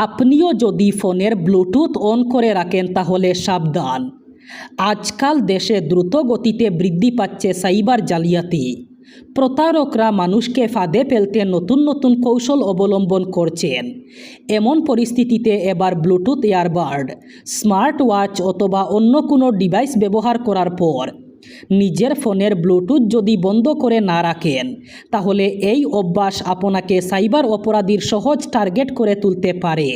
আপনিও যদি ফোনের ব্লুটুথ অন করে রাখেন তাহলে সাবধান। আজকাল দেশে দ্রুত গতিতে বৃদ্ধি পাচ্ছে সাইবার জালিয়াতি। প্রতারকরা মানুষকে ফাঁদে ফেলতে নতুন নতুন কৌশল অবলম্বন করছেন। এমন পরিস্থিতিতে এবার ব্লুটুথ ইয়ারবাড, স্মার্ট ওয়াচ অথবা অন্য কোনো ডিভাইস ব্যবহার করার পর নিজের ফোনের ব্লুটুথ যদি বন্ধ করে না রাখেন তাহলে এই অভ্যাস আপনাকে সাইবার অপরাধীর সহজ টার্গেট করে তুলতে পারে।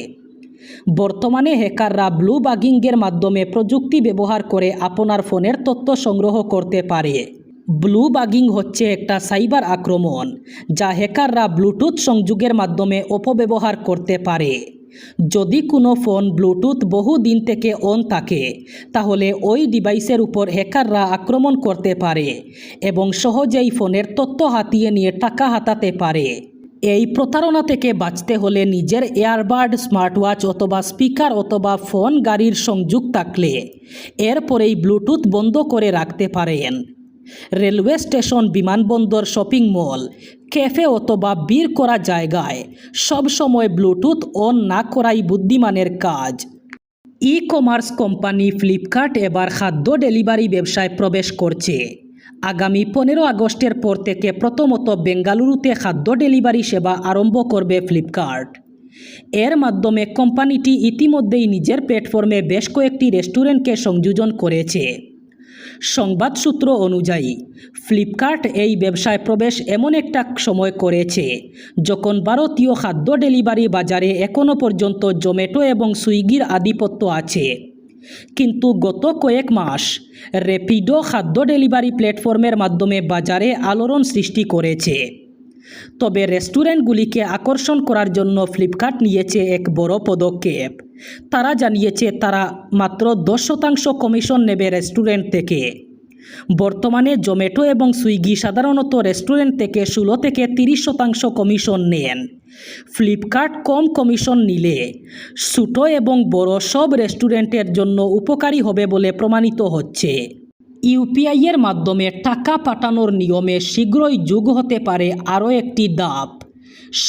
বর্তমানে হ্যাকাররা ব্লু বাগিংয়ের মাধ্যমে প্রযুক্তি ব্যবহার করে আপনার ফোনের তথ্য সংগ্রহ করতে পারে। ব্লু বাগিং হচ্ছে একটা সাইবার আক্রমণ যা হ্যাকাররা ব্লুটুথ সংযোগের মাধ্যমে অপব্যবহার করতে পারে। যদি কোনো ফোন ব্লুটুথ বহু দিন থেকে অন থাকে তাহলে ওই ডিভাইসের উপর হ্যাকাররা আক্রমণ করতে পারে এবং সহজেই ফোনের তথ্য হাতিয়ে নিয়ে টাকা হাতাতে পারে। এই প্রতারণা থেকে বাঁচতে হলে নিজের এয়ারবাড, স্মার্টওয়াচ অথবা স্পিকার অথবা ফোন গাড়ির সংযোগ থাকলে এরপরেই ব্লুটুথ বন্ধ করে রাখতে পারেন। রেলওয়ে স্টেশন, বিমানবন্দর, শপিং মল, ক্যাফে অথবা ভিড় করা জায়গায় সবসময় ব্লুটুথ অন না করাই বুদ্ধিমানের কাজ। ই কমার্স কোম্পানি ফ্লিপকার্ট এবার খাদ্য ডেলিভারি ব্যবসায় প্রবেশ করছে। আগামী 15 আগস্টের পর থেকে প্রথমত বেঙ্গালুরুতে খাদ্য ডেলিভারি সেবা আরম্ভ করবে ফ্লিপকার্ট। এর মাধ্যমে কোম্পানিটি ইতিমধ্যেই নিজের প্ল্যাটফর্মে বেশ কয়েকটি রেস্টুরেন্টকে সংযোজন করেছে। সংবাদ সূত্র অনুযায়ী ফ্লিপকার্ট এই ব্যবসায় প্রবেশ এমন একটা সময় করেছে যখন ভারতীয় খাদ্য ডেলিভারি বাজারে এখনও পর্যন্ত জোম্যাটো এবং সুইগির আধিপত্য আছে। কিন্তু গত কয়েক মাস র্যাপিডো খাদ্য ডেলিভারি প্ল্যাটফর্মের মাধ্যমে বাজারে আলোড়ন সৃষ্টি করেছে। তবে রেস্টুরেন্টগুলিকে আকর্ষণ করার জন্য ফ্লিপকার্ট নিয়েছে এক বড় পদক্ষেপ। তারা জানিয়েছে তারা মাত্র 10% কমিশন নেবে রেস্টুরেন্ট থেকে। বর্তমানে জোম্যাটো এবং সুইগি সাধারণত রেস্টুরেন্ট থেকে 16 থেকে 30% কমিশন নেন। ফ্লিপকার্ট কম কমিশন নিলে ছোট এবং বড় সব রেস্টুরেন্টের জন্য উপকারী হবে বলে প্রমাণিত হচ্ছে। ইউপিআইয়ের মাধ্যমে টাকা পাঠানোর নিয়মে শীঘ্রই যোগ হতে পারে আরও একটি ধাপ।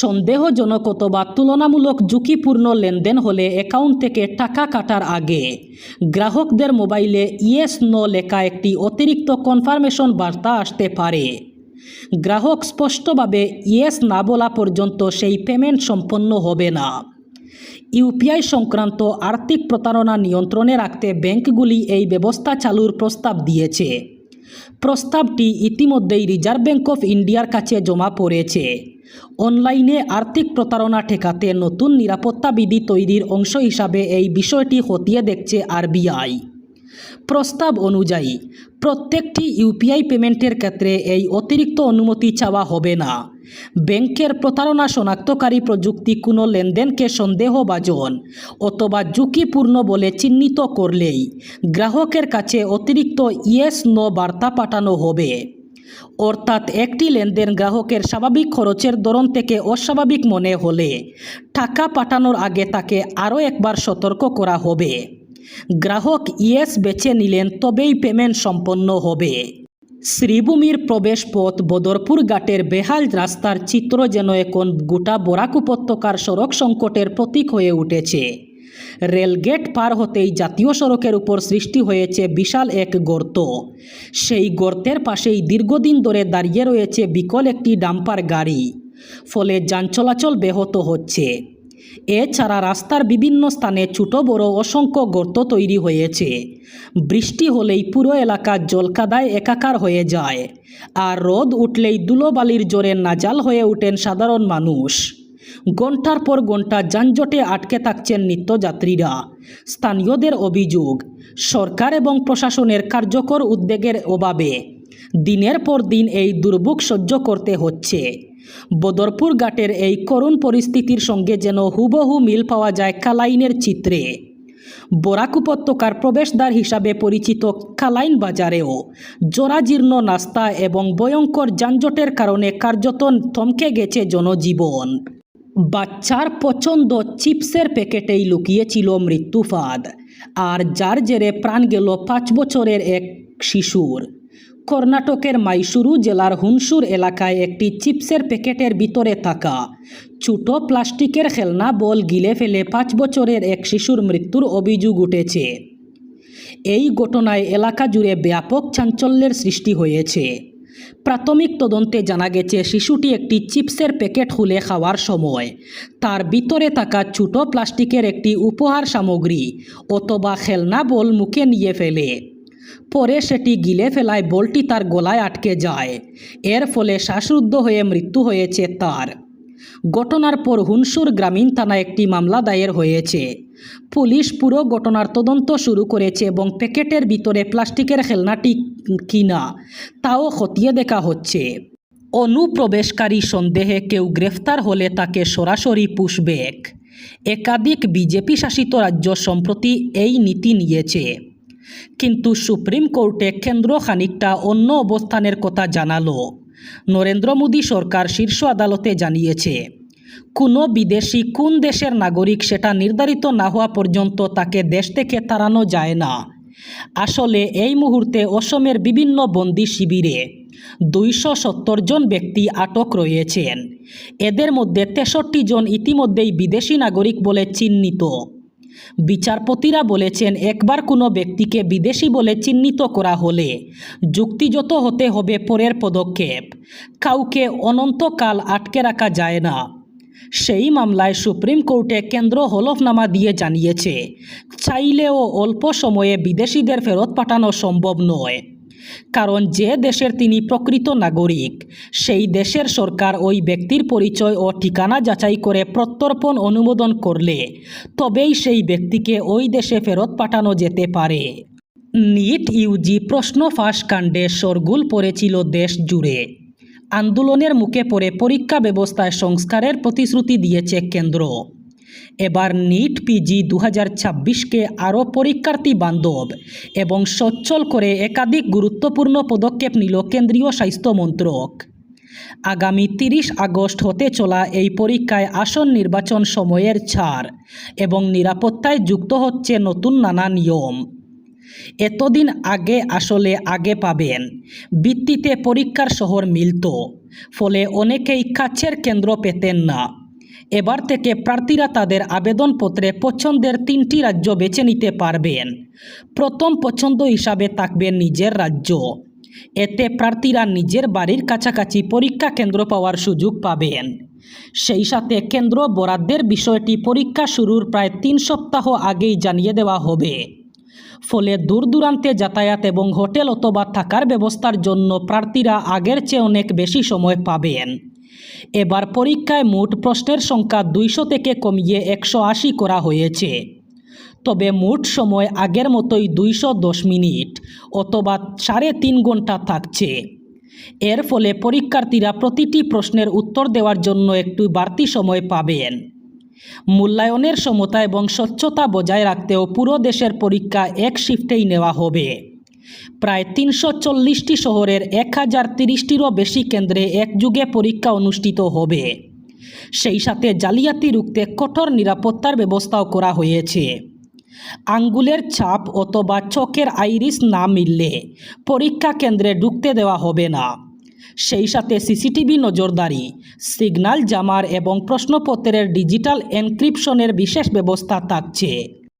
সন্দেহজনক অথবা তুলনামূলক ঝুঁকিপূর্ণ লেনদেন হলে অ্যাকাউন্ট থেকে টাকা কাটার আগে গ্রাহকদের মোবাইলে ইয়েস নো লেখা একটি অতিরিক্ত কনফার্মেশন বার্তা আসতে পারে। গ্রাহক স্পষ্টভাবে ইয়েস না বলা পর্যন্ত সেই পেমেন্ট সম্পন্ন হবে না। ইউপিআই সংক্রান্ত আর্থিক প্রতারণা নিয়ন্ত্রণে রাখতে ব্যাংকগুলি এই ব্যবস্থা চালুর প্রস্তাব দিয়েছে। প্রস্তাবটি ইতিমধ্যেই রিজার্ভ ব্যাংক অফ ইন্ডিয়ার কাছে জমা পড়েছে। অনলাইনে আর্থিক প্রতারণা ঠেকাতে নতুন নিরাপত্তা বিধি তৈরির অংশ হিসাবে এই বিষয়টি খতিয়ে দেখছে আরবিআই। প্রস্তাব অনুযায়ী প্রত্যেকটি ইউপিআই পেমেন্টের ক্ষেত্রে এই অতিরিক্ত অনুমতি চাওয়া হবে না। ব্যাংকের প্রতারণা শনাক্তকারী প্রযুক্তি কোনো লেনদেনকে সন্দেহভাজন অথবা ঝুঁকিপূর্ণ বলে চিহ্নিত করলেই গ্রাহকের কাছে অতিরিক্ত ইয়েস নো বার্তা পাঠানো হবে। অর্থাৎ একটি লেনদেন গ্রাহকের স্বাভাবিক খরচের ধরন থেকে অস্বাভাবিক মনে হলে টাকা পাঠানোর আগে তাকে আরও একবার সতর্ক করা হবে। গ্রাহক ইয়েস বেছে নিলেন তবেই পেমেন্ট সম্পন্ন হবে। শ্রীভূমির প্রবেশ পথ বদরপুর ঘাটের বেহাল রাস্তার চিত্র যেন এখন গোটা বরাক উপত্যকার সড়ক সংকটের প্রতীক হয়ে উঠেছে। রেলগেট পার হতেই জাতীয় সড়কের উপর সৃষ্টি হয়েছে বিশাল এক গর্ত। সেই গর্তের পাশেই দীর্ঘদিন ধরে দাঁড়িয়ে রয়েছে বিকল একটি ডাম্পার গাড়ি, ফলে যান চলাচল ব্যাহত হচ্ছে। এছাড়া রাস্তার বিভিন্ন স্থানে ছোট বড় অসংখ্য গর্ত তৈরি হয়েছে। বৃষ্টি হলেই পুরো এলাকা জলকাদায় একাকার হয়ে যায়, আর রোদ উঠলেই ধুলোবালির জোরে নাজাল হয়ে ওঠেন সাধারণ মানুষ। ঘণ্টার পর ঘণ্টা যানজটে আটকে থাকছেন নিত্যযাত্রীরা। স্থানীয়দের অভিযোগ, সরকার এবং প্রশাসনের কার্যকর উদ্যোগের অভাবে দিনের পর দিন এই দুর্ভোগ সহ্য করতে হচ্ছে। বদরপুর ঘাটের এই করুণ পরিস্থিতির সঙ্গে যেন হুবহু মিল পাওয়া যায় কালাইনের চিত্রে। বরাক উপত্যকার প্রবেশদ্বার হিসাবে পরিচিত কালাইন বাজারেও জরাজীর্ণ রাস্তা এবং ভয়ঙ্কর যানজটের কারণে কার্যত থমকে গেছে জনজীবন। বাচ্চার পছন্দ চিপসের প্যাকেটেই লুকিয়েছিল মৃত্যুফাঁদ, আর যার জেরে প্রাণ গেল 5 বছরের এক শিশুর। কর্ণাটকের মাইসুরু জেলার হুনসুর এলাকায় একটি চিপসের প্যাকেটের ভিতরে থাকা ছোট প্লাস্টিকের খেলনা বল গিলে ফেলে 5 বছরের এক শিশুর মৃত্যুর অভিযোগ উঠেছে। এই ঘটনায় এলাকা জুড়ে ব্যাপক চাঞ্চল্যের সৃষ্টি হয়েছে। প্রাথমিক তদন্তে জানা গেছে শিশুটি একটি চিপসের প্যাকেট খুলে খাওয়ার সময় তার ভিতরে থাকা ছোট প্লাস্টিকের একটি উপহার সামগ্রী অথবা খেলনা বল মুখে নিয়ে ফেলে। পরে সেটি গিলে ফেলায় বলটি তার গলায় আটকে যায়। এর ফলে শ্বাসরুদ্ধ হয়ে মৃত্যু হয়েছে তার। ঘটনার পর হুনসুর গ্রামীণ থানায় একটি মামলা দায়ের হয়েছে। পুলিশ পুরো ঘটনার তদন্ত শুরু করেছে এবং প্যাকেটের ভিতরে প্লাস্টিকের খেলনাটি কিনা তাও খতিয়ে দেখা হচ্ছে। অনুপ্রবেশকারী সন্দেহে কেউ গ্রেফতার হলে তাকে সরাসরি পুশব্যাক। একাধিক বিজেপি শাসিত রাজ্য সম্প্রতি এই নীতি নিয়েছে, কিন্তু সুপ্রিম কোর্টে কেন্দ্র খানিকটা অন্য অবস্থানের কথা জানালো। নরেন্দ্র মোদী সরকার শীর্ষ আদালতে জানিয়েছে, কোনো বিদেশি কোন দেশের নাগরিক সেটা নির্ধারিত না হওয়া পর্যন্ত তাকে দেশ থেকে তাড়ানো যায় না। আসলে এই মুহূর্তে অসমের বিভিন্ন বন্দি শিবিরে 270 জন ব্যক্তি আটক রয়েছেন। এদের মধ্যে 63 জন ইতিমধ্যেই বিদেশি নাগরিক বলে চিহ্নিত। বিচারপতিরা বলেছেন, একবার কোনো ব্যক্তিকে বিদেশি বলে চিহ্নিত করা হলে যুক্তিযুক্ত হতে হবে পরের পদক্ষেপ। কাউকে অনন্তকাল আটকে রাখা যায় না। সেই মামলায় সুপ্রিম কোর্টে কেন্দ্র হলফনামা দিয়ে জানিয়েছে, চাইলেও অল্প সময়ে বিদেশিদের ফেরত পাঠানো সম্ভব নয়, কারণ যে দেশের তিনি প্রকৃত নাগরিক সেই দেশের সরকার ওই ব্যক্তির পরিচয় ও ঠিকানা যাচাই করে প্রত্যর্পণ অনুমোদন করলে তবেই সেই ব্যক্তিকে ওই দেশে ফেরত পাঠানো যেতে পারে। নিট ইউজি প্রশ্ন ফাঁস কাণ্ডে শোরগোল পড়েছিল দেশ জুড়ে। আন্দোলনের মুখে পড়ে পরীক্ষা ব্যবস্থায় সংস্কারের প্রতিশ্রুতি দিয়েছে কেন্দ্র। এবার নিট পিজি 2026কে আরও পরীক্ষার্থী বান্ধব এবং সচ্ছল করে একাধিক গুরুত্বপূর্ণ পদক্ষেপ নিল কেন্দ্রীয় স্বাস্থ্য মন্ত্রক। আগামী 30 আগস্ট হতে চলা এই পরীক্ষায় আসন নির্বাচন সময়ের ছাড় এবং নিরাপত্তায় যুক্ত হচ্ছে নতুন নানা নিয়ম। এতদিন আগে পাবেন ভিত্তিতে পরীক্ষার শহর মিলত, ফলে অনেকেই কাছের কেন্দ্র পেতেন না। এবার থেকে প্রার্থীরা তাদের আবেদনপত্রে পছন্দের 3টি রাজ্য বেছে নিতে পারবেন। প্রথম পছন্দ হিসাবে থাকবে নিজের রাজ্য। এতে প্রার্থীরা নিজের বাড়ির কাছাকাছি পরীক্ষা কেন্দ্র পাওয়ার সুযোগ পাবেন। সেই সাথে কেন্দ্র বরাদ্দের বিষয়টি পরীক্ষা শুরুর প্রায় 3 সপ্তাহ আগেই জানিয়ে দেওয়া হবে। ফলে দূর দূরান্তে যাতায়াত এবং হোটেল অথবা থাকার ব্যবস্থার জন্য প্রার্থীরা আগের চেয়ে অনেক বেশি সময় পাবেন। এবার পরীক্ষায় মোট প্রশ্নের সংখ্যা 200 থেকে কমিয়ে 180 করা হয়েছে। তবে মোট সময় আগের মতোই 210 মিনিট অথবা 3.5 ঘন্টা থাকছে। এর ফলে পরীক্ষার্থীরা প্রতিটি প্রশ্নের উত্তর দেওয়ার জন্য একটু বাড়তি সময় পাবেন। মূল্যায়নের সমতা এবং স্বচ্ছতা বজায় রাখতেও পুরো দেশের পরীক্ষা এক শিফটেই নেওয়া হবে। প্রায় 340টি শহরের 1030টিরও বেশি কেন্দ্রে একযুগে পরীক্ষা অনুষ্ঠিত হবে। সেই সাথে জালিয়াতি রুখতে কঠোর নিরাপত্তার ব্যবস্থাও করা হয়েছে। আঙ্গুলের ছাপ অথবা চোখের আইরিস না মিললে পরীক্ষা কেন্দ্রে ঢুকতে দেওয়া হবে না। সেই সাথে সিসিটিভি নজরদারি, সিগন্যাল জামার এবং প্রশ্নপত্রের ডিজিটাল এনক্রিপশনের বিশেষ ব্যবস্থা থাকছে।